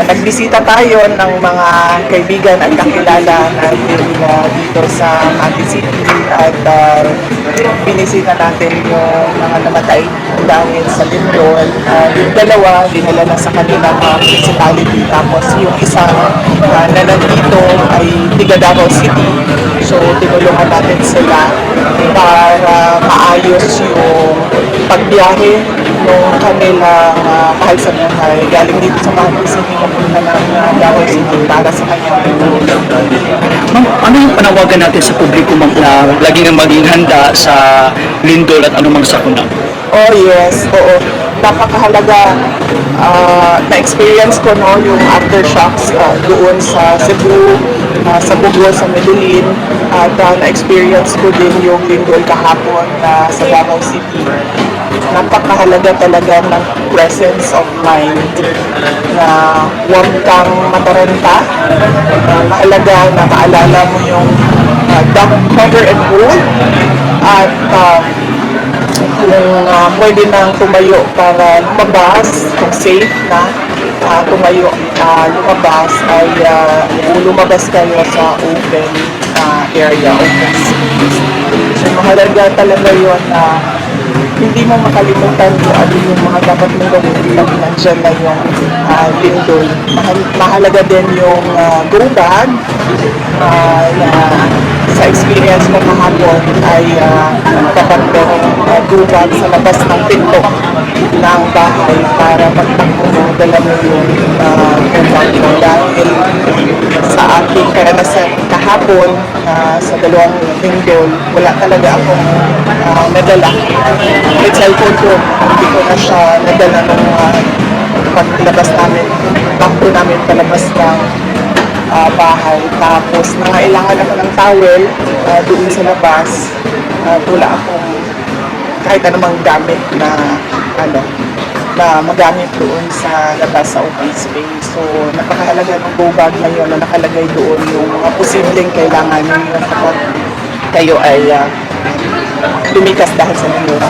nagbisita tayo ng mga kaibigan at kakilala natin dito sa Makati City at binisita natin yung mga namatay dahil sa lindol. Yung dalawa, dinala na sa kanilang municipality. Tapos yung isa na nandito ay tiga Davao City. So, tinulungan natin sila para maayos yung pagbiyahe ng kanilang mahal sa buhay. Galing dito sa Makati City, papunta ng Davao City para sa kanyang lindol. Ma'am, ano yung panawagan natin sa publiko, ma'am, na lagi nang maging handa sa lindol at anumang sakuna? Oh yes, oo. Napakahalaga na-experience ko no, yung aftershocks doon sa Cebu, sa Bugol, sa Medellin, at na-experience ko din yung lindol kahapon sa Davao City. Napakahalaga talaga ng presence of mind na huwag kang mataranta. Mahalaga na maalala mo yung cover and hold at kung pwede nang tumayo para lumabas, kung safe na tumayo, lumabas ay lumabas kayo sa open area, open space. So mahalaga talaga yun na hindi mo makalimutan kung ano yung mga dapat mong gawin pag nandyan na yung lindol. Mahalaga din yung go bag na sa experience ko kahapon ay dapat merong go bag sa labas ng pinto ng bahay para pagtakbo mo, dala mo yung go bag mo. Dahil sa aking karanasan kahapon sa dalawang lindol, wala talaga akong nadala. Kahit cellphone ko, hindi ko na siya nadala nung paglabas namin, takbo namin palabas ng bahay. Tapos nangailangan ako ng towel doon sa labas. Wala akong kahit anumang gamit na na magamit doon sa labas sa open space. So napakahalaga ng go bag na yun na nakalagay doon yung mga posibleng kailangan ninyo kapag kayo ay lumikas dahil sa lindol.